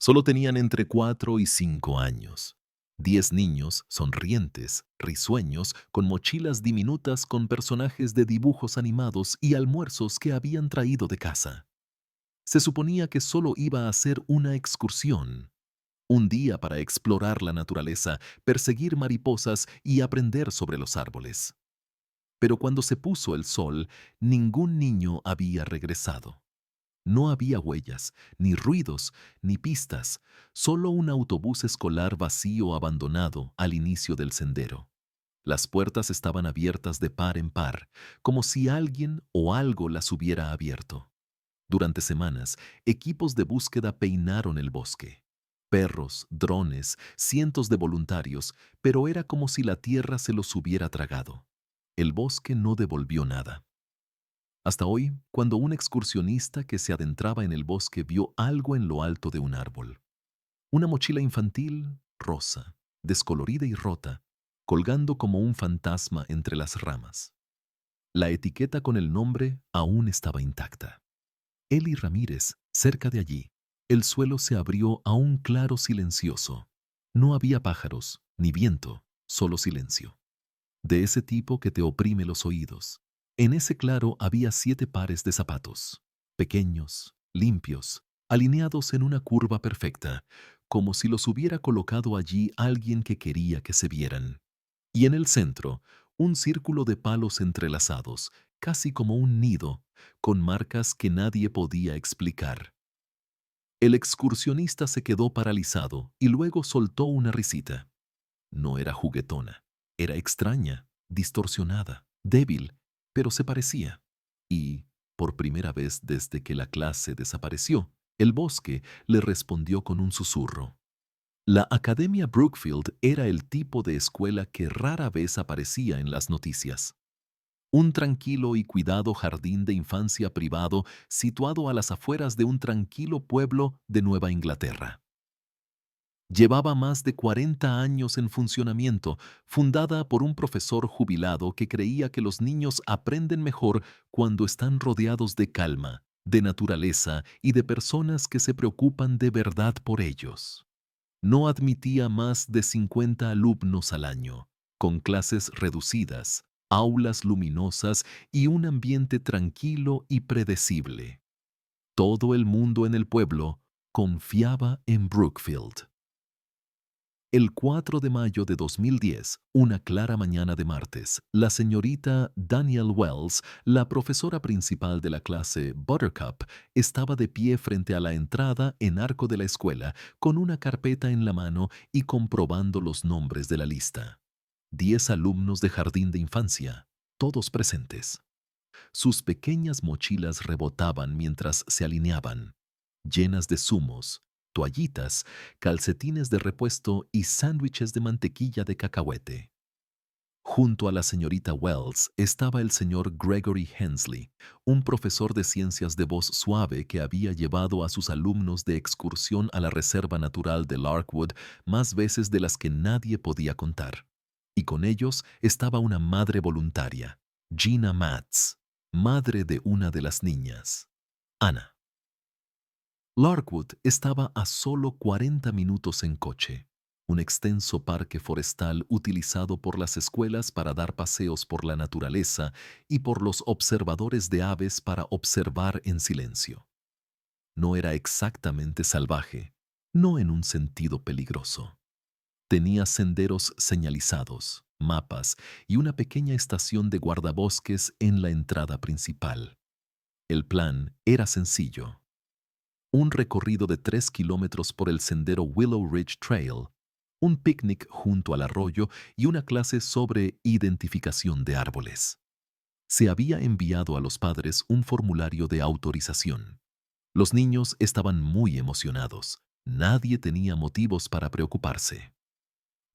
Solo tenían entre 4 y 5 años. 10 niños, sonrientes, risueños, con mochilas diminutas con personajes de dibujos animados y almuerzos que habían traído de casa. Se suponía que solo iba a ser una excursión, un día para explorar la naturaleza, perseguir mariposas y aprender sobre los árboles. Pero cuando se puso el sol, ningún niño había regresado. No había huellas, ni ruidos, ni pistas, solo un autobús escolar vacío abandonado al inicio del sendero. Las puertas estaban abiertas de par en par, como si alguien o algo las hubiera abierto. Durante semanas, equipos de búsqueda peinaron el bosque. Perros, drones, cientos de voluntarios, pero era como si la tierra se los hubiera tragado. El bosque no devolvió nada. Hasta hoy, cuando un excursionista que se adentraba en el bosque vio algo en lo alto de un árbol. Una mochila infantil, rosa, descolorida y rota, colgando como un fantasma entre las ramas. La etiqueta con el nombre aún estaba intacta. Eli Ramírez, cerca de allí. El suelo se abrió a un claro silencioso. No había pájaros, ni viento, solo silencio. De ese tipo que te oprime los oídos. En ese claro había 7 pares de zapatos, pequeños, limpios, alineados en una curva perfecta, como si los hubiera colocado allí alguien que quería que se vieran. Y en el centro, un círculo de palos entrelazados, casi como un nido, con marcas que nadie podía explicar. El excursionista se quedó paralizado y luego soltó una risita. No era juguetona, era extraña, distorsionada, débil, pero se parecía. Y, por primera vez desde que la clase desapareció, el bosque le respondió con un susurro. La Academia Brookfield era el tipo de escuela que rara vez aparecía en las noticias. Un tranquilo y cuidado jardín de infancia privado situado a las afueras de un tranquilo pueblo de Nueva Inglaterra. Llevaba más de 40 años en funcionamiento, fundada por un profesor jubilado que creía que los niños aprenden mejor cuando están rodeados de calma, de naturaleza y de personas que se preocupan de verdad por ellos. No admitía más de 50 alumnos al año, con clases reducidas, aulas luminosas y un ambiente tranquilo y predecible. Todo el mundo en el pueblo confiaba en Brookfield. El 4 de mayo de 2010, una clara mañana de martes, la señorita Danielle Wells, la profesora principal de la clase Buttercup, estaba de pie frente a la entrada en arco de la escuela, con una carpeta en la mano y comprobando los nombres de la lista. 10 alumnos de jardín de infancia, todos presentes. Sus pequeñas mochilas rebotaban mientras se alineaban, llenas de zumos, toallitas, calcetines de repuesto y sándwiches de mantequilla de cacahuete. Junto a la señorita Wells estaba el señor Gregory Hensley, un profesor de ciencias de voz suave que había llevado a sus alumnos de excursión a la Reserva Natural de Larkwood más veces de las que nadie podía contar. Y con ellos estaba una madre voluntaria, Gina Matz, madre de una de las niñas, Ana. Larkwood estaba a solo 40 minutos en coche, un extenso parque forestal utilizado por las escuelas para dar paseos por la naturaleza y por los observadores de aves para observar en silencio. No era exactamente salvaje, no en un sentido peligroso. Tenía senderos señalizados, mapas y una pequeña estación de guardabosques en la entrada principal. El plan era sencillo. Un recorrido de 3 kilómetros por el sendero Willow Ridge Trail, un picnic junto al arroyo y una clase sobre identificación de árboles. Se había enviado a los padres un formulario de autorización. Los niños estaban muy emocionados. Nadie tenía motivos para preocuparse.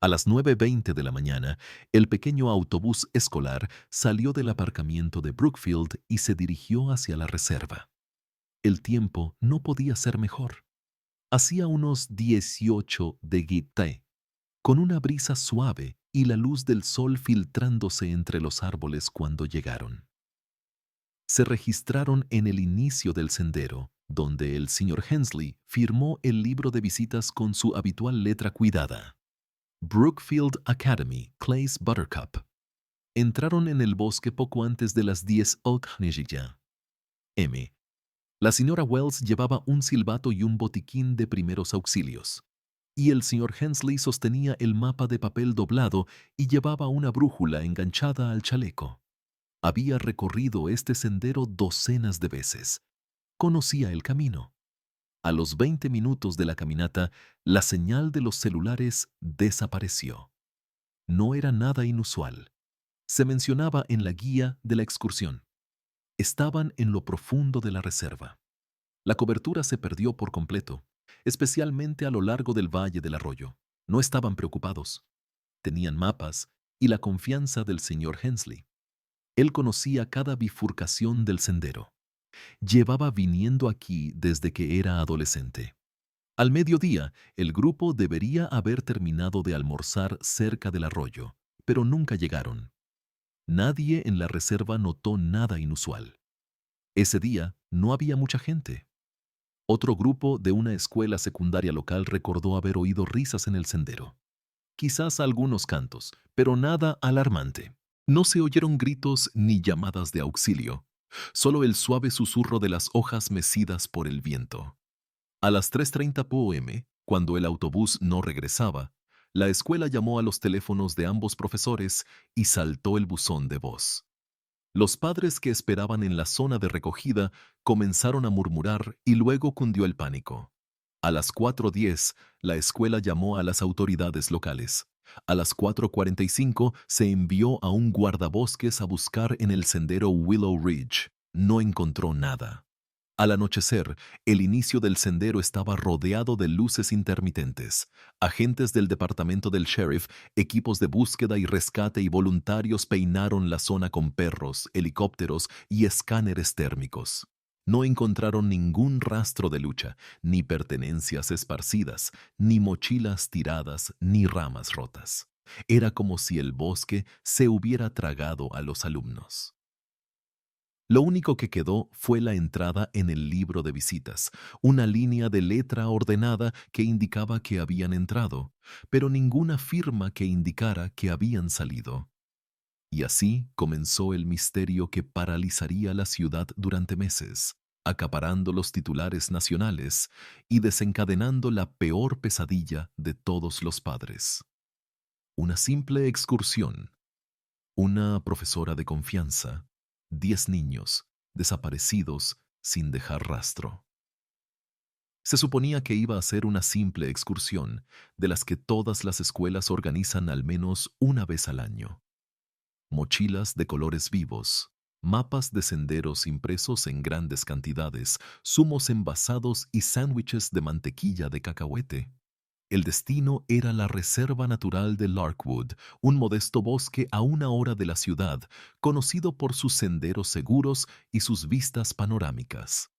A las 9:20 de la mañana, el pequeño autobús escolar salió del aparcamiento de Brookfield y se dirigió hacia la reserva. El tiempo no podía ser mejor. Hacía unos 18 de Guité, con una brisa suave y la luz del sol filtrándose entre los árboles cuando llegaron. Se registraron en el inicio del sendero donde el señor Hensley firmó el libro de visitas con su habitual letra cuidada. Brookfield Academy, Clay's Buttercup. Entraron en el bosque poco antes de las 10 Okhnejiya. M. La señora Wells llevaba un silbato y un botiquín de primeros auxilios, y el señor Hensley sostenía el mapa de papel doblado y llevaba una brújula enganchada al chaleco. Había recorrido este sendero docenas de veces. Conocía el camino. A los 20 minutos de la caminata, la señal de los celulares desapareció. No era nada inusual. Se mencionaba en la guía de la excursión. Estaban en lo profundo de la reserva. La cobertura se perdió por completo, especialmente a lo largo del valle del arroyo. No estaban preocupados. Tenían mapas y la confianza del señor Hensley. Él conocía cada bifurcación del sendero. Llevaba viniendo aquí desde que era adolescente. Al mediodía, el grupo debería haber terminado de almorzar cerca del arroyo, pero nunca llegaron. Nadie en la reserva notó nada inusual. Ese día no había mucha gente. Otro grupo de una escuela secundaria local recordó haber oído risas en el sendero. Quizás algunos cantos, pero nada alarmante. No se oyeron gritos ni llamadas de auxilio, solo el suave susurro de las hojas mecidas por el viento. A las 3:30 p.m., cuando el autobús no regresaba, la escuela llamó a los teléfonos de ambos profesores y saltó el buzón de voz. Los padres que esperaban en la zona de recogida comenzaron a murmurar y luego cundió el pánico. A las 4:10, la escuela llamó a las autoridades locales. A las 4:45 se envió a un guardabosques a buscar en el sendero Willow Ridge. No encontró nada. Al anochecer, el inicio del sendero estaba rodeado de luces intermitentes. Agentes del departamento del sheriff, equipos de búsqueda y rescate y voluntarios peinaron la zona con perros, helicópteros y escáneres térmicos. No encontraron ningún rastro de lucha, ni pertenencias esparcidas, ni mochilas tiradas, ni ramas rotas. Era como si el bosque se hubiera tragado a los alumnos. Lo único que quedó fue la entrada en el libro de visitas, una línea de letra ordenada que indicaba que habían entrado, pero ninguna firma que indicara que habían salido. Y así comenzó el misterio que paralizaría la ciudad durante meses, acaparando los titulares nacionales y desencadenando la peor pesadilla de todos los padres. Una simple excursión, una profesora de confianza, 10 niños desaparecidos sin dejar rastro. Se suponía que iba a ser una simple excursión, de las que todas las escuelas organizan al menos una vez al año. Mochilas de colores vivos, mapas de senderos impresos en grandes cantidades, zumos envasados y sándwiches de mantequilla de cacahuete. El destino era la Reserva Natural de Larkwood, un modesto bosque a 1 hora de la ciudad, conocido por sus senderos seguros y sus vistas panorámicas.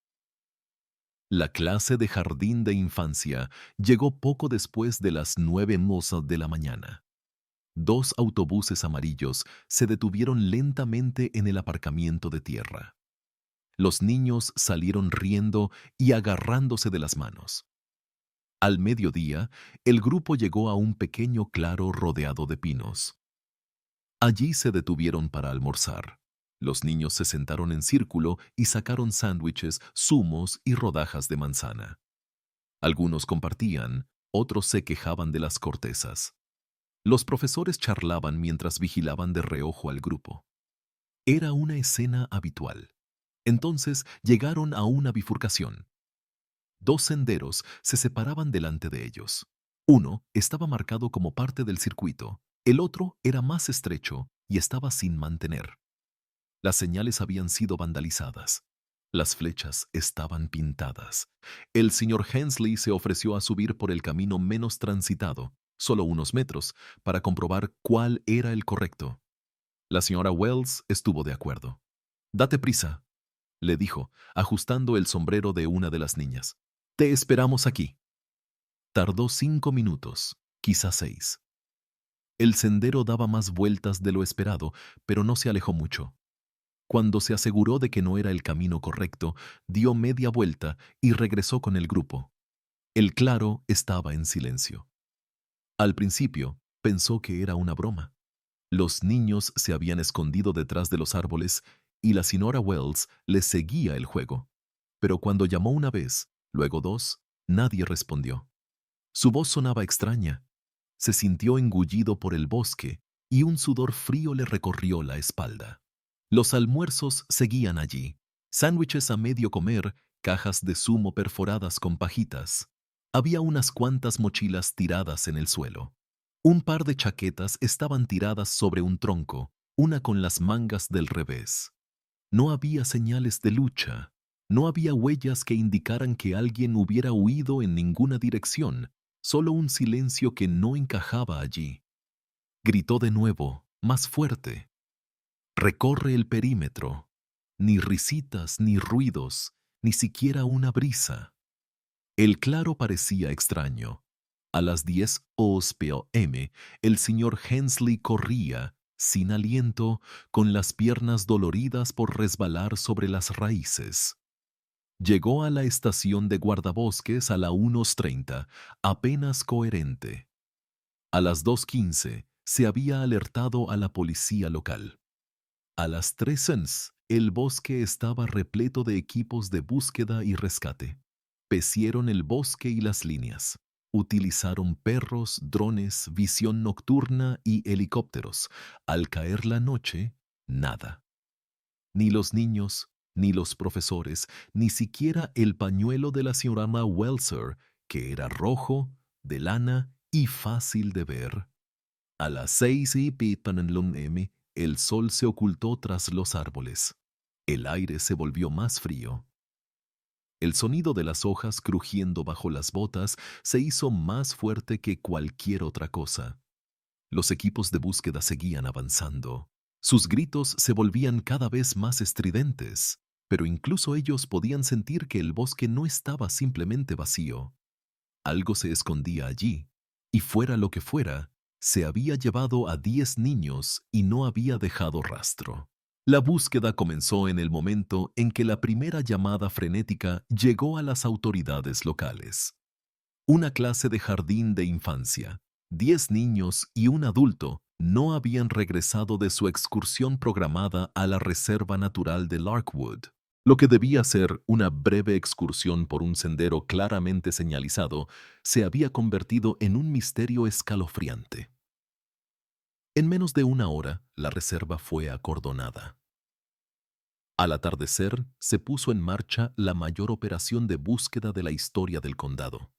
La clase de jardín de infancia llegó poco después de las 9:00 de la mañana. 2 autobuses amarillos se detuvieron lentamente en el aparcamiento de tierra. Los niños salieron riendo y agarrándose de las manos. Al mediodía, el grupo llegó a un pequeño claro rodeado de pinos. Allí se detuvieron para almorzar. Los niños se sentaron en círculo y sacaron sándwiches, zumos y rodajas de manzana. Algunos compartían, otros se quejaban de las cortezas. Los profesores charlaban mientras vigilaban de reojo al grupo. Era una escena habitual. Entonces llegaron a una bifurcación. 2 senderos se separaban delante de ellos. Uno estaba marcado como parte del circuito, el otro era más estrecho y estaba sin mantener. Las señales habían sido vandalizadas. Las flechas estaban pintadas. El señor Hensley se ofreció a subir por el camino menos transitado, solo unos metros, para comprobar cuál era el correcto. La señora Wells estuvo de acuerdo. «Date prisa», le dijo, ajustando el sombrero de una de las niñas. «Te esperamos aquí». Tardó 5 minutos, quizás 6. El sendero daba más vueltas de lo esperado, pero no se alejó mucho. Cuando se aseguró de que no era el camino correcto, dio media vuelta y regresó con el grupo. El claro estaba en silencio. Al principio, pensó que era una broma. Los niños se habían escondido detrás de los árboles y la señora Wells les seguía el juego. Pero cuando llamó una vez, luego dos, nadie respondió. Su voz sonaba extraña. Se sintió engullido por el bosque y un sudor frío le recorrió la espalda. Los almuerzos seguían allí. Sándwiches a medio comer, cajas de zumo perforadas con pajitas. Había unas cuantas mochilas tiradas en el suelo. Un par de chaquetas estaban tiradas sobre un tronco, una con las mangas del revés. No había señales de lucha. No había huellas que indicaran que alguien hubiera huido en ninguna dirección, solo un silencio que no encajaba allí. Gritó de nuevo, más fuerte. Recorre el perímetro. Ni risitas ni ruidos, ni siquiera una brisa. El claro parecía extraño. A las 10 p.m., el señor Hensley corría, sin aliento, con las piernas doloridas por resbalar sobre las raíces. Llegó a la estación de guardabosques a la 1:30, apenas coherente. A las 2:15 se había alertado a la policía local. A las 3:00 el bosque estaba repleto de equipos de búsqueda y rescate. Pecieron el bosque y las líneas. Utilizaron perros, drones, visión nocturna y helicópteros. Al caer la noche, nada. Ni los niños, ni los profesores, ni siquiera el pañuelo de la señora Welser, que era rojo, de lana y fácil de ver. A las 6:00 p.m. el sol se ocultó tras los árboles. El aire se volvió más frío. El sonido de las hojas crujiendo bajo las botas se hizo más fuerte que cualquier otra cosa. Los equipos de búsqueda seguían avanzando. Sus gritos se volvían cada vez más estridentes, pero incluso ellos podían sentir que el bosque no estaba simplemente vacío. Algo se escondía allí, y fuera lo que fuera, se había llevado a 10 niños y no había dejado rastro. La búsqueda comenzó en el momento en que la primera llamada frenética llegó a las autoridades locales. Una clase de jardín de infancia, 10 niños y un adulto no habían regresado de su excursión programada a la Reserva Natural de Larkwood. Lo que debía ser una breve excursión por un sendero claramente señalizado se había convertido en un misterio escalofriante. En menos de una hora, la reserva fue acordonada. Al atardecer, se puso en marcha la mayor operación de búsqueda de la historia del condado.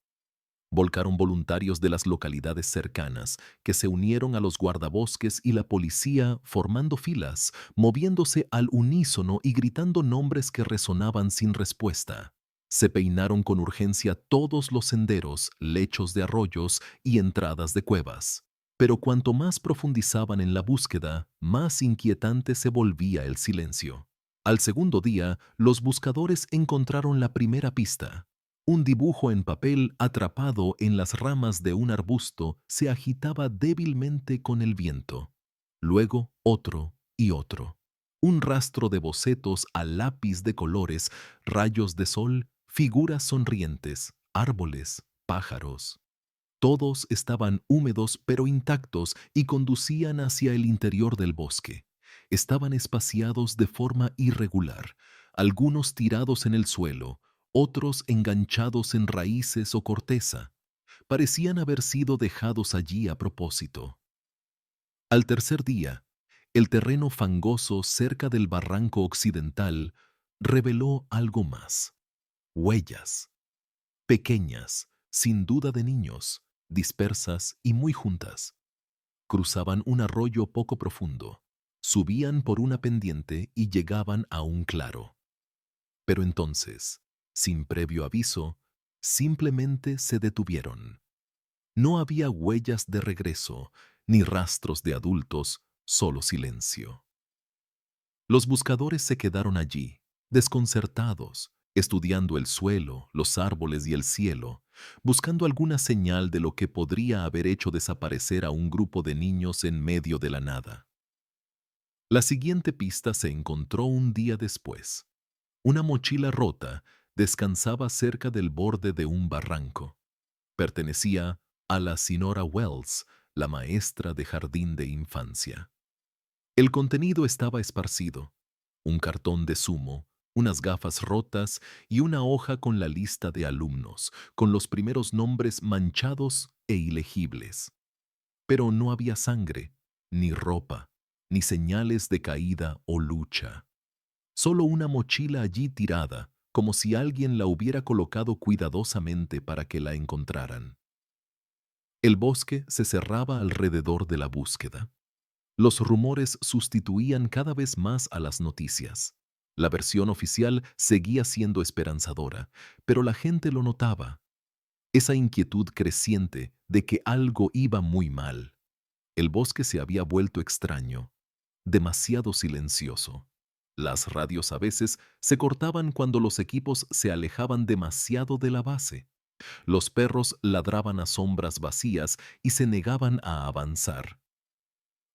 Volcaron voluntarios de las localidades cercanas, que se unieron a los guardabosques y la policía formando filas, moviéndose al unísono y gritando nombres que resonaban sin respuesta. Se peinaron con urgencia todos los senderos, lechos de arroyos y entradas de cuevas. Pero cuanto más profundizaban en la búsqueda, más inquietante se volvía el silencio. Al segundo día, los buscadores encontraron la primera pista. Un dibujo en papel atrapado en las ramas de un arbusto se agitaba débilmente con el viento. Luego otro y otro. Un rastro de bocetos a lápiz de colores, rayos de sol, figuras sonrientes, árboles, pájaros. Todos estaban húmedos pero intactos y conducían hacia el interior del bosque. Estaban espaciados de forma irregular, algunos tirados en el suelo, otros enganchados en raíces o corteza. Parecían haber sido dejados allí a propósito. Al tercer día, el terreno fangoso cerca del barranco occidental reveló algo más. Huellas. Pequeñas, sin duda de niños, dispersas y muy juntas. Cruzaban un arroyo poco profundo, subían por una pendiente y llegaban a un claro. Pero entonces, sin previo aviso, simplemente se detuvieron. No había huellas de regreso, ni rastros de adultos, solo silencio. Los buscadores se quedaron allí, desconcertados, estudiando el suelo, los árboles y el cielo, buscando alguna señal de lo que podría haber hecho desaparecer a un grupo de niños en medio de la nada. La siguiente pista se encontró un día después. Una mochila rota descansaba cerca del borde de un barranco. Pertenecía a la señora Wells, la maestra de jardín de infancia. El contenido estaba esparcido: un cartón de zumo, unas gafas rotas y una hoja con la lista de alumnos, con los primeros nombres manchados e ilegibles. Pero no había sangre, ni ropa, ni señales de caída o lucha. Solo una mochila allí tirada, como si alguien la hubiera colocado cuidadosamente para que la encontraran. El bosque se cerraba alrededor de la búsqueda. Los rumores sustituían cada vez más a las noticias. La versión oficial seguía siendo esperanzadora, pero la gente lo notaba, esa inquietud creciente de que algo iba muy mal. El bosque se había vuelto extraño, demasiado silencioso. Las radios a veces se cortaban cuando los equipos se alejaban demasiado de la base. Los perros ladraban a sombras vacías y se negaban a avanzar.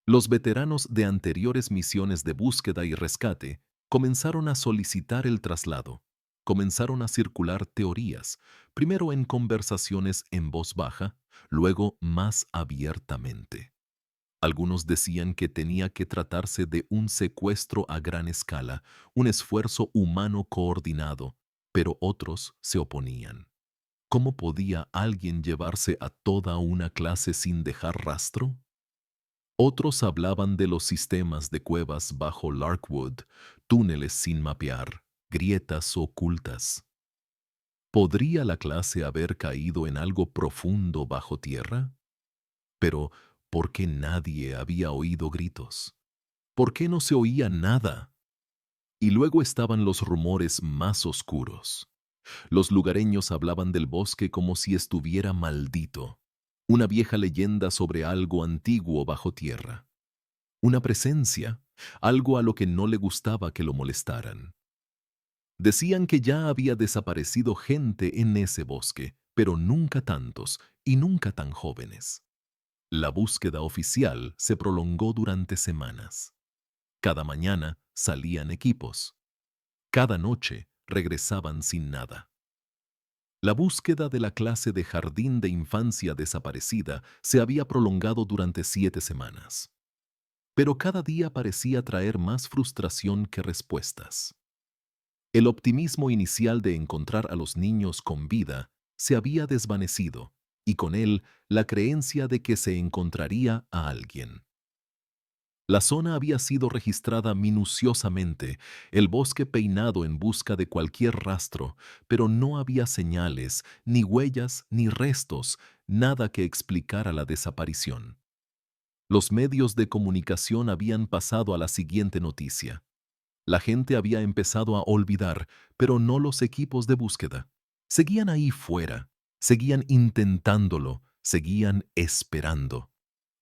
Los veteranos de anteriores misiones de búsqueda y rescate comenzaron a solicitar el traslado. Comenzaron a circular teorías, primero en conversaciones en voz baja, luego más abiertamente. Algunos decían que tenía que tratarse de un secuestro a gran escala, un esfuerzo humano coordinado, pero otros se oponían. ¿Cómo podía alguien llevarse a toda una clase sin dejar rastro? Otros hablaban de los sistemas de cuevas bajo Larkwood, túneles sin mapear, grietas ocultas. ¿Podría la clase haber caído en algo profundo bajo tierra? Pero, ¿por qué nadie había oído gritos? ¿Por qué no se oía nada? Y luego estaban los rumores más oscuros. Los lugareños hablaban del bosque como si estuviera maldito, una vieja leyenda sobre algo antiguo bajo tierra. Una presencia, algo a lo que no le gustaba que lo molestaran. Decían que ya había desaparecido gente en ese bosque, pero nunca tantos y nunca tan jóvenes. La búsqueda oficial se prolongó durante semanas. Cada mañana salían equipos. Cada noche regresaban sin nada. La búsqueda de la clase de jardín de infancia desaparecida se había prolongado durante 7 semanas. Pero cada día parecía traer más frustración que respuestas. El optimismo inicial de encontrar a los niños con vida se había desvanecido, y con él la creencia de que se encontraría a alguien. La zona había sido registrada minuciosamente, el bosque peinado en busca de cualquier rastro, pero no había señales, ni huellas, ni restos, nada que explicara la desaparición. Los medios de comunicación habían pasado a la siguiente noticia. La gente había empezado a olvidar, pero no los equipos de búsqueda. Seguían ahí fuera, seguían intentándolo, seguían esperando.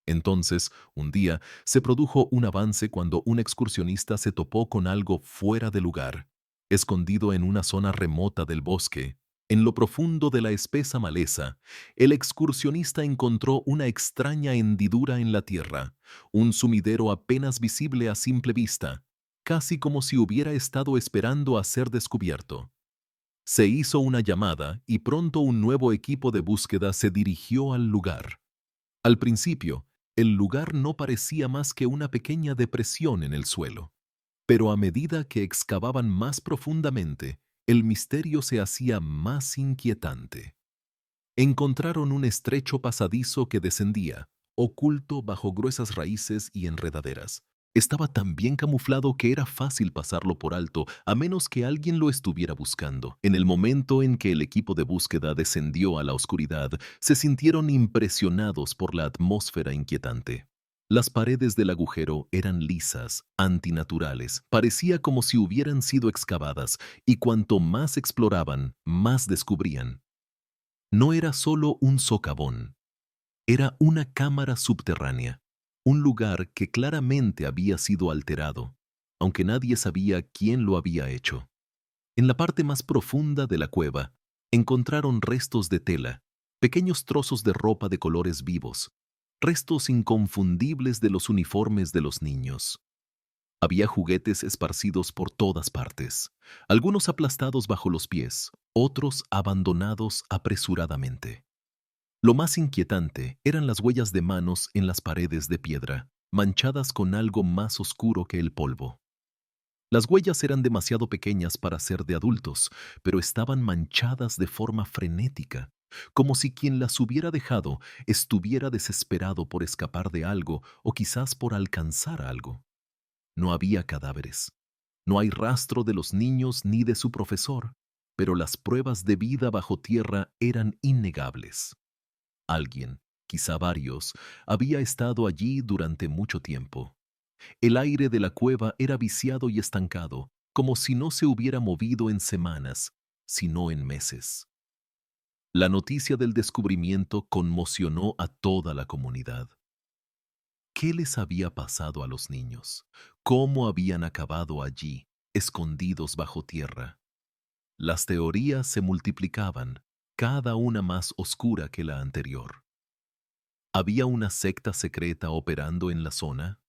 Entonces, un día, se produjo un avance cuando un excursionista se topó con algo fuera de lugar, escondido en una zona remota del bosque. En lo profundo de la espesa maleza, el excursionista encontró una extraña hendidura en la tierra, un sumidero apenas visible a simple vista, casi como si hubiera estado esperando a ser descubierto. Se hizo una llamada y pronto un nuevo equipo de búsqueda se dirigió al lugar. Al principio, el lugar no parecía más que una pequeña depresión en el suelo, pero a medida que excavaban más profundamente, el misterio se hacía más inquietante. Encontraron un estrecho pasadizo que descendía, oculto bajo gruesas raíces y enredaderas. Estaba tan bien camuflado que era fácil pasarlo por alto, a menos que alguien lo estuviera buscando. En el momento en que el equipo de búsqueda descendió a la oscuridad, se sintieron impresionados por la atmósfera inquietante. Las paredes del agujero eran lisas, antinaturales, parecía como si hubieran sido excavadas, y cuanto más exploraban, más descubrían. No era solo un socavón, era una cámara subterránea, un lugar que claramente había sido alterado, aunque nadie sabía quién lo había hecho. En la parte más profunda de la cueva, encontraron restos de tela, pequeños trozos de ropa de colores vivos, restos inconfundibles de los uniformes de los niños. Había juguetes esparcidos por todas partes, algunos aplastados bajo los pies, otros abandonados apresuradamente. Lo más inquietante eran las huellas de manos en las paredes de piedra, manchadas con algo más oscuro que el polvo. Las huellas eran demasiado pequeñas para ser de adultos, pero estaban manchadas de forma frenética, como si quien las hubiera dejado estuviera desesperado por escapar de algo o quizás por alcanzar algo. No había cadáveres. No hay rastro de los niños ni de su profesor, pero las pruebas de vida bajo tierra eran innegables. Alguien, quizá varios, había estado allí durante mucho tiempo. El aire de la cueva era viciado y estancado, como si no se hubiera movido en semanas, sino en meses. La noticia del descubrimiento conmocionó a toda la comunidad. ¿Qué les había pasado a los niños? ¿Cómo habían acabado allí, escondidos bajo tierra? Las teorías se multiplicaban, cada una más oscura que la anterior. ¿Había una secta secreta operando en la zona?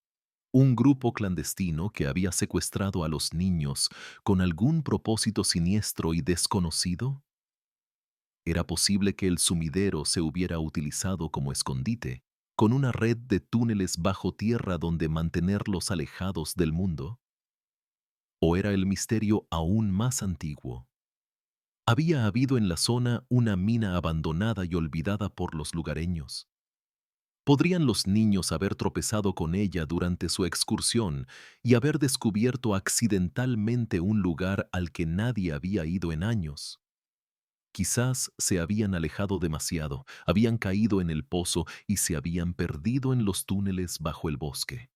¿Un grupo clandestino que había secuestrado a los niños con algún propósito siniestro y desconocido? ¿Era posible que el sumidero se hubiera utilizado como escondite, con una red de túneles bajo tierra donde mantenerlos alejados del mundo? ¿O era el misterio aún más antiguo? ¿Había habido en la zona una mina abandonada y olvidada por los lugareños? ¿Podrían los niños haber tropezado con ella durante su excursión y haber descubierto accidentalmente un lugar al que nadie había ido en años? Quizás se habían alejado demasiado, habían caído en el pozo y se habían perdido en los túneles bajo el bosque.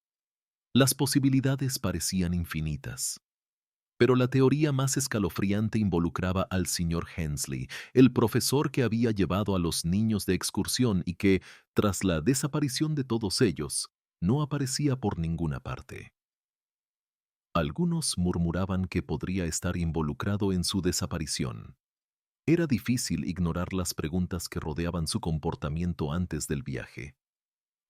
Las posibilidades parecían infinitas. Pero la teoría más escalofriante involucraba al señor Hensley, el profesor que había llevado a los niños de excursión y que, tras la desaparición de todos ellos, no aparecía por ninguna parte. Algunos murmuraban que podría estar involucrado en su desaparición. Era difícil ignorar las preguntas que rodeaban su comportamiento antes del viaje.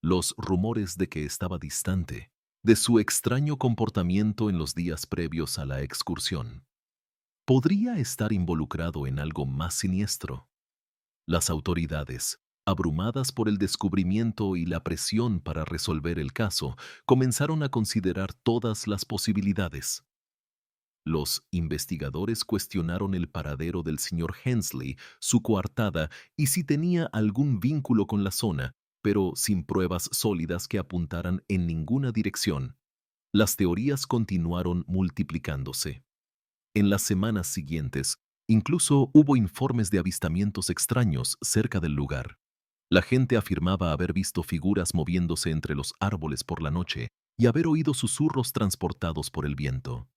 Los rumores de que estaba distante, de su extraño comportamiento en los días previos a la excursión. ¿Podría estar involucrado en algo más siniestro? Las autoridades, abrumadas por el descubrimiento y la presión para resolver el caso, comenzaron a considerar todas las posibilidades. Los investigadores cuestionaron el paradero del señor Hensley, su coartada y si tenía algún vínculo con la zona, pero sin pruebas sólidas que apuntaran en ninguna dirección. Las teorías continuaron multiplicándose. En las semanas siguientes, incluso hubo informes de avistamientos extraños cerca del lugar. La gente afirmaba haber visto figuras moviéndose entre los árboles por la noche y haber oído susurros transportados por el viento.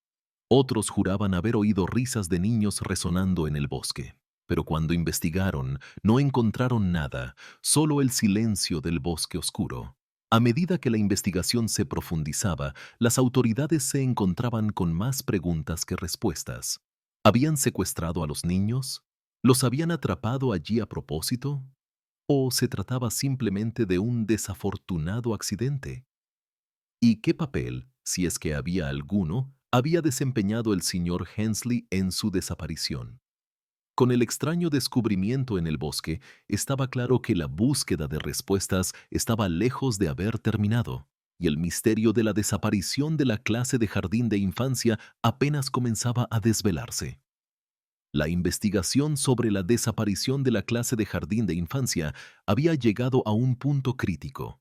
Otros juraban haber oído risas de niños resonando en el bosque. Pero cuando investigaron, no encontraron nada, solo el silencio del bosque oscuro. A medida que la investigación se profundizaba, las autoridades se encontraban con más preguntas que respuestas. ¿Habían secuestrado a los niños? ¿Los habían atrapado allí a propósito? ¿O se trataba simplemente de un desafortunado accidente? ¿Y qué papel, si es que había alguno, había desempeñado el señor Hensley en su desaparición? Con el extraño descubrimiento en el bosque, estaba claro que la búsqueda de respuestas estaba lejos de haber terminado, y el misterio de la desaparición de la clase de jardín de infancia apenas comenzaba a desvelarse. La investigación sobre la desaparición de la clase de jardín de infancia había llegado a un punto crítico.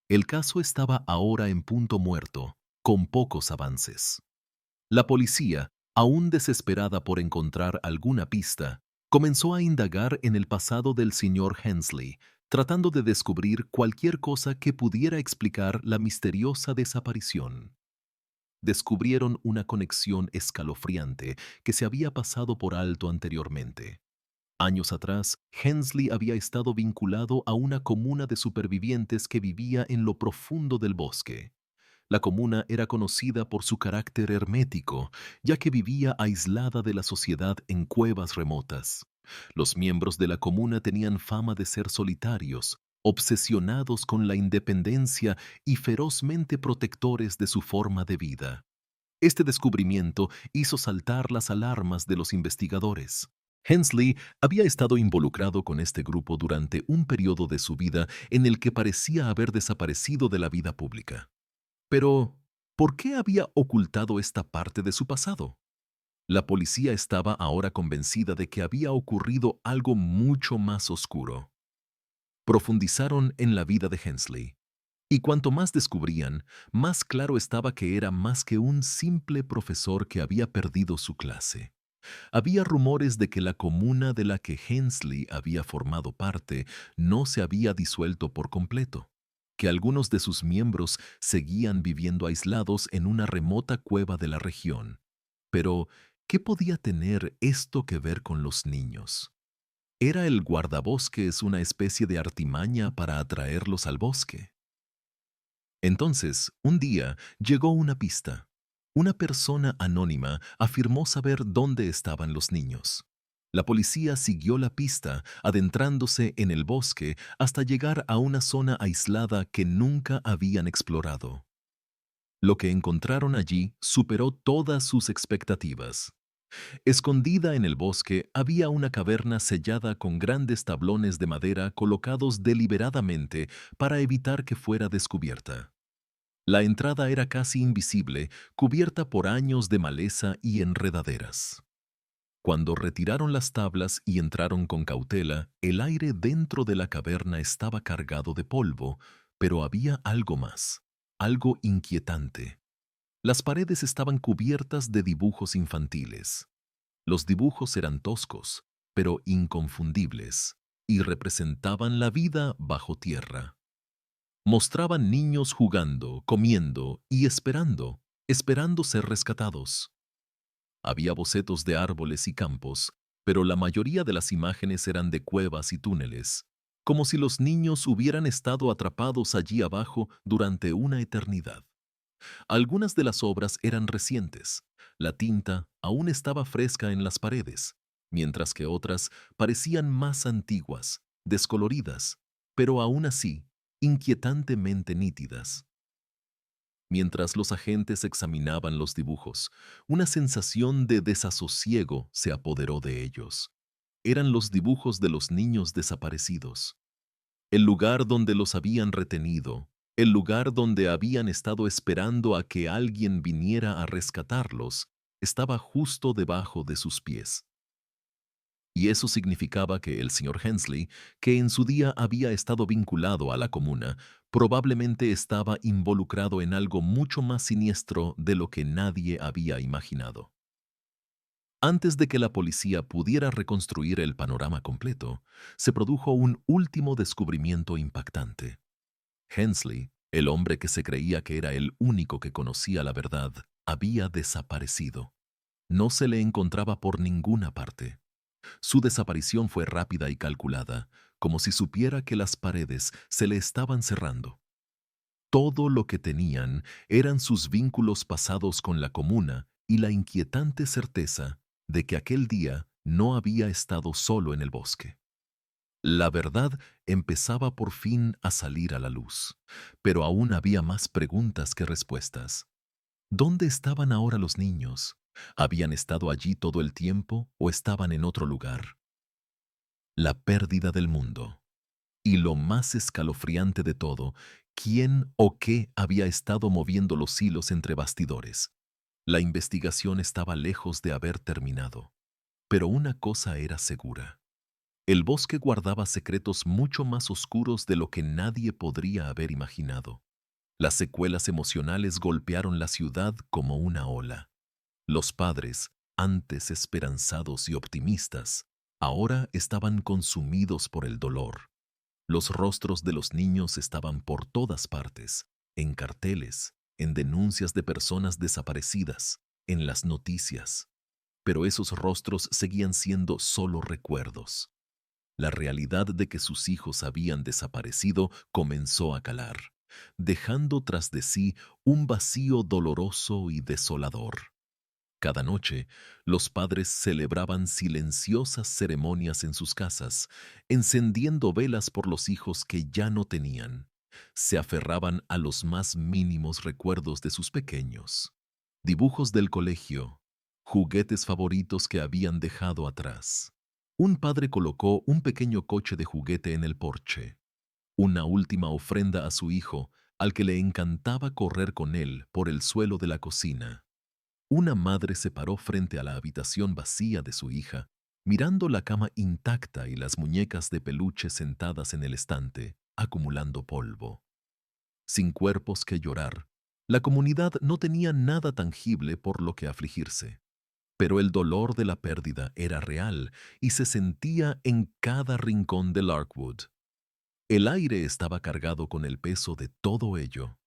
El caso estaba ahora en punto muerto, con pocos avances. La policía, aún desesperada por encontrar alguna pista, comenzó a indagar en el pasado del señor Hensley, tratando de descubrir cualquier cosa que pudiera explicar la misteriosa desaparición. Descubrieron una conexión escalofriante que se había pasado por alto anteriormente. Años atrás, Hensley había estado vinculado a una comuna de supervivientes que vivía en lo profundo del bosque. La comuna era conocida por su carácter hermético, ya que vivía aislada de la sociedad en cuevas remotas. Los miembros de la comuna tenían fama de ser solitarios, obsesionados con la independencia y ferozmente protectores de su forma de vida. Este descubrimiento hizo saltar las alarmas de los investigadores. Hensley había estado involucrado con este grupo durante un periodo de su vida en el que parecía haber desaparecido de la vida pública. Pero, ¿por qué había ocultado esta parte de su pasado? La policía estaba ahora convencida de que había ocurrido algo mucho más oscuro. Profundizaron en la vida de Hensley. Y cuanto más descubrían, más claro estaba que era más que un simple profesor que había perdido su clase. Había rumores de que la comuna de la que Hensley había formado parte no se había disuelto por completo, que algunos de sus miembros seguían viviendo aislados en una remota cueva de la región. Pero, ¿qué podía tener esto que ver con los niños? ¿Era el guardabosques una especie de artimaña para atraerlos al bosque? Entonces, un día llegó una pista. Una persona anónima afirmó saber dónde estaban los niños. La policía siguió la pista, adentrándose en el bosque hasta llegar a una zona aislada que nunca habían explorado. Lo que encontraron allí superó todas sus expectativas. Escondida en el bosque había una caverna sellada con grandes tablones de madera colocados deliberadamente para evitar que fuera descubierta. La entrada era casi invisible, cubierta por años de maleza y enredaderas. Cuando retiraron las tablas y entraron con cautela, el aire dentro de la caverna estaba cargado de polvo, pero había algo más, algo inquietante. Las paredes estaban cubiertas de dibujos infantiles. Los dibujos eran toscos, pero inconfundibles, y representaban la vida bajo tierra. Mostraban niños jugando, comiendo y esperando ser rescatados. Había bocetos de árboles y campos, pero la mayoría de las imágenes eran de cuevas y túneles, como si los niños hubieran estado atrapados allí abajo durante una eternidad. Algunas de las obras eran recientes. La tinta aún estaba fresca en las paredes, mientras que otras parecían más antiguas, descoloridas, pero aún así inquietantemente nítidas. Mientras los agentes examinaban los dibujos, una sensación de desasosiego se apoderó de ellos. Eran los dibujos de los niños desaparecidos. El lugar donde los habían retenido, el lugar donde habían estado esperando a que alguien viniera a rescatarlos, estaba justo debajo de sus pies. Y eso significaba que el señor Hensley, que en su día había estado vinculado a la comuna, probablemente estaba involucrado en algo mucho más siniestro de lo que nadie había imaginado. Antes de que la policía pudiera reconstruir el panorama completo, se produjo un último descubrimiento impactante. Hensley, el hombre que se creía que era el único que conocía la verdad, había desaparecido. No se le encontraba por ninguna parte. Su desaparición fue rápida y calculada, como si supiera que las paredes se le estaban cerrando. Todo lo que tenían eran sus vínculos pasados con la comuna y la inquietante certeza de que aquel día no había estado solo en el bosque. La verdad empezaba por fin a salir a la luz, pero aún había más preguntas que respuestas. ¿Dónde estaban ahora los niños? ¿Habían estado allí todo el tiempo o estaban en otro lugar? La pérdida del mundo. Y lo más escalofriante de todo, ¿quién o qué había estado moviendo los hilos entre bastidores? La investigación estaba lejos de haber terminado. Pero una cosa era segura. El bosque guardaba secretos mucho más oscuros de lo que nadie podría haber imaginado. Las secuelas emocionales golpearon la ciudad como una ola. Los padres, antes esperanzados y optimistas, ahora estaban consumidos por el dolor. Los rostros de los niños estaban por todas partes, en carteles, en denuncias de personas desaparecidas, en las noticias. Pero esos rostros seguían siendo solo recuerdos. La realidad de que sus hijos habían desaparecido comenzó a calar, dejando tras de sí un vacío doloroso y desolador. Cada noche, los padres celebraban silenciosas ceremonias en sus casas, encendiendo velas por los hijos que ya no tenían. Se aferraban a los más mínimos recuerdos de sus pequeños. Dibujos del colegio, juguetes favoritos que habían dejado atrás. Un padre colocó un pequeño coche de juguete en el porche, una última ofrenda a su hijo, al que le encantaba correr con él por el suelo de la cocina. Una madre se paró frente a la habitación vacía de su hija, mirando la cama intacta y las muñecas de peluche sentadas en el estante, acumulando polvo. Sin cuerpos que llorar, la comunidad no tenía nada tangible por lo que afligirse. Pero el dolor de la pérdida era real y se sentía en cada rincón de Larkwood. El aire estaba cargado con el peso de todo ello.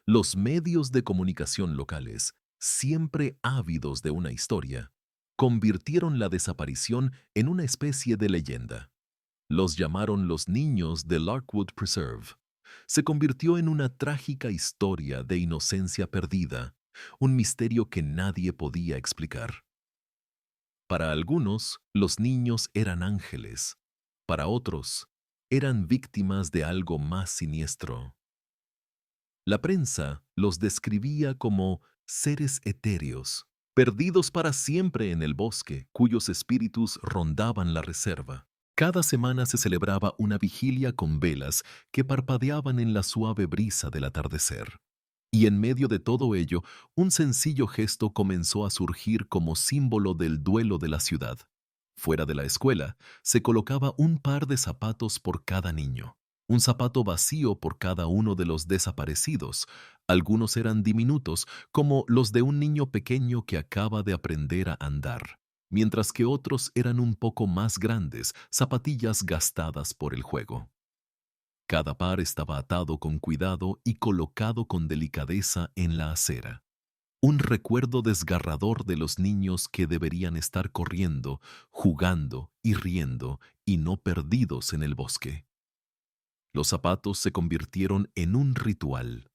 Los medios de comunicación locales, siempre ávidos de una historia, convirtieron la desaparición en una especie de leyenda. Los llamaron los niños de Larkwood Preserve. Se convirtió en una trágica historia de inocencia perdida, un misterio que nadie podía explicar. Para algunos, los niños eran ángeles. Para otros, eran víctimas de algo más siniestro. La prensa los describía como seres etéreos, perdidos para siempre en el bosque, cuyos espíritus rondaban la reserva. Cada semana se celebraba una vigilia con velas que parpadeaban en la suave brisa del atardecer. Y en medio de todo ello, un sencillo gesto comenzó a surgir como símbolo del duelo de la ciudad. Fuera de la escuela, se colocaba un par de zapatos por cada niño, un zapato vacío por cada uno de los desaparecidos. Algunos eran diminutos, como los de un niño pequeño que acaba de aprender a andar, mientras que otros eran un poco más grandes, zapatillas gastadas por el juego. Cada par estaba atado con cuidado y colocado con delicadeza en la acera. Un recuerdo desgarrador de los niños que deberían estar corriendo, jugando y riendo y no perdidos en el bosque. Los zapatos se convirtieron en un ritual.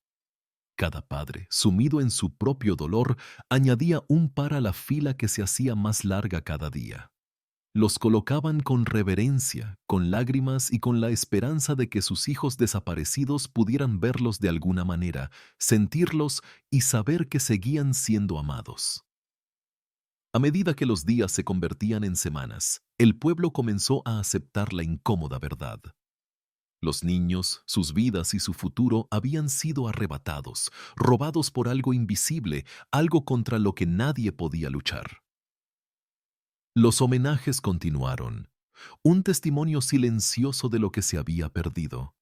Cada padre, sumido en su propio dolor, añadía un par a la fila que se hacía más larga cada día. Los colocaban con reverencia, con lágrimas y con la esperanza de que sus hijos desaparecidos pudieran verlos de alguna manera, sentirlos y saber que seguían siendo amados. A medida que los días se convertían en semanas, el pueblo comenzó a aceptar la incómoda verdad. Los niños, sus vidas y su futuro habían sido arrebatados, robados por algo invisible, algo contra lo que nadie podía luchar. Los homenajes continuaron, un testimonio silencioso de lo que se había perdido.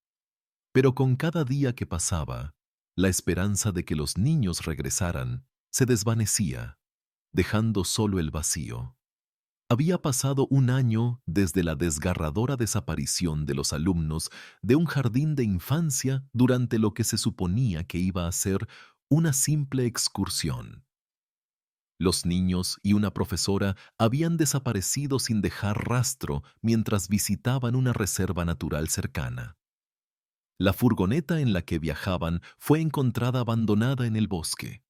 Pero con cada día que pasaba, la esperanza de que los niños regresaran se desvanecía, dejando solo el vacío. Había pasado un año desde la desgarradora desaparición de los alumnos de un jardín de infancia durante lo que se suponía que iba a ser una simple excursión. Los niños y una profesora habían desaparecido sin dejar rastro mientras visitaban una reserva natural cercana. La furgoneta en la que viajaban fue encontrada abandonada en el bosque.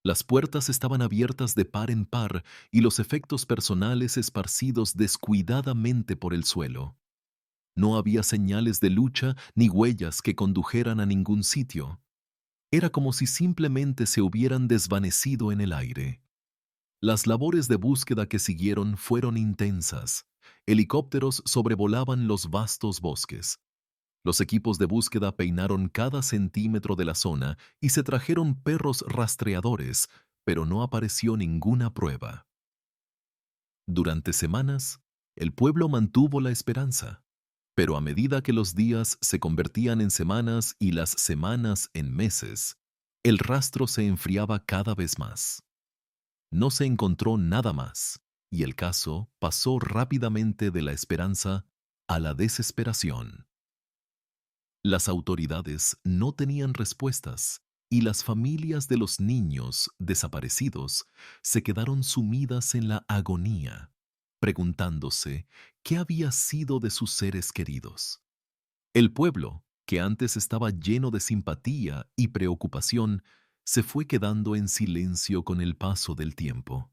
Las puertas estaban abiertas de par en par y los efectos personales esparcidos descuidadamente por el suelo. No había señales de lucha ni huellas que condujeran a ningún sitio. Era como si simplemente se hubieran desvanecido en el aire. Las labores de búsqueda que siguieron fueron intensas. Helicópteros sobrevolaban los vastos bosques. Los equipos de búsqueda peinaron cada centímetro de la zona y se trajeron perros rastreadores, pero no apareció ninguna prueba. Durante semanas, el pueblo mantuvo la esperanza, pero a medida que los días se convertían en semanas y las semanas en meses, el rastro se enfriaba cada vez más. No se encontró nada más, y el caso pasó rápidamente de la esperanza a la desesperación. Las autoridades no tenían respuestas y las familias de los niños desaparecidos se quedaron sumidas en la agonía, preguntándose qué había sido de sus seres queridos. El pueblo, que antes estaba lleno de simpatía y preocupación, se fue quedando en silencio con el paso del tiempo.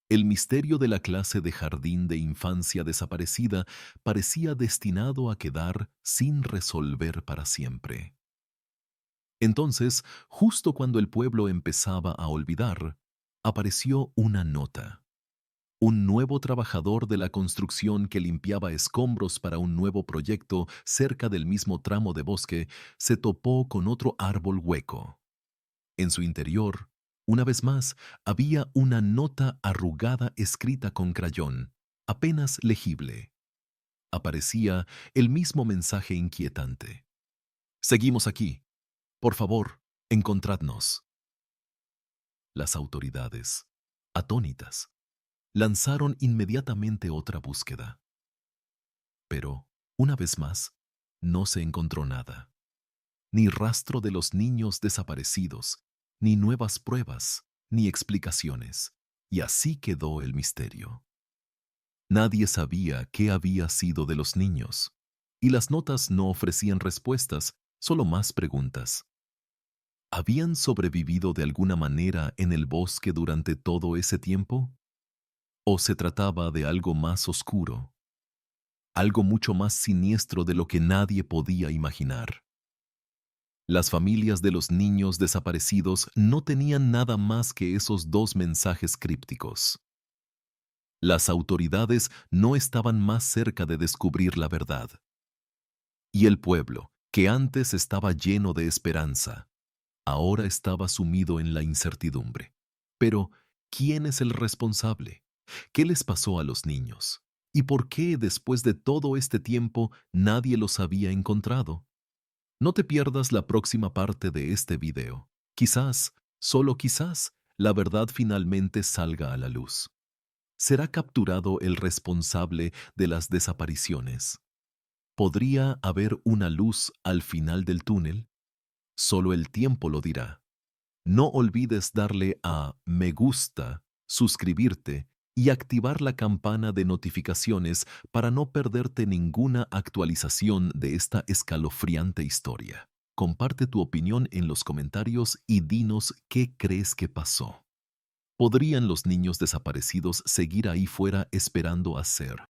El misterio de la clase de jardín de infancia desaparecida parecía destinado a quedar sin resolver para siempre. Entonces, justo cuando el pueblo empezaba a olvidar, apareció una nota. Un nuevo trabajador de la construcción que limpiaba escombros para un nuevo proyecto cerca del mismo tramo de bosque se topó con otro árbol hueco. En su interior, una vez más, había una nota arrugada escrita con crayón, apenas legible. Aparecía el mismo mensaje inquietante. Seguimos aquí. Por favor, encontradnos. Las autoridades, atónitas, lanzaron inmediatamente otra búsqueda. Pero, una vez más, no se encontró nada. Ni rastro de los niños desaparecidos, ni nuevas pruebas, ni explicaciones. Y así quedó el misterio. Nadie sabía qué había sido de los niños, y las notas no ofrecían respuestas, solo más preguntas. ¿Habían sobrevivido de alguna manera en el bosque durante todo ese tiempo? ¿O se trataba de algo más oscuro, algo mucho más siniestro de lo que nadie podía imaginar? Las familias de los niños desaparecidos no tenían nada más que esos dos mensajes crípticos. Las autoridades no estaban más cerca de descubrir la verdad. Y el pueblo, que antes estaba lleno de esperanza, ahora estaba sumido en la incertidumbre. Pero, ¿quién es el responsable? ¿Qué les pasó a los niños? ¿Y por qué después de todo este tiempo nadie los había encontrado? No te pierdas la próxima parte de este video. Quizás, solo quizás, la verdad finalmente salga a la luz. ¿Será capturado el responsable de las desapariciones? ¿Podría haber una luz al final del túnel? Solo el tiempo lo dirá. No olvides darle a me gusta, suscribirte y activar la campana de notificaciones para no perderte ninguna actualización de esta escalofriante historia. Comparte tu opinión en los comentarios y dinos qué crees que pasó. ¿Podrían los niños desaparecidos seguir ahí fuera esperando a ser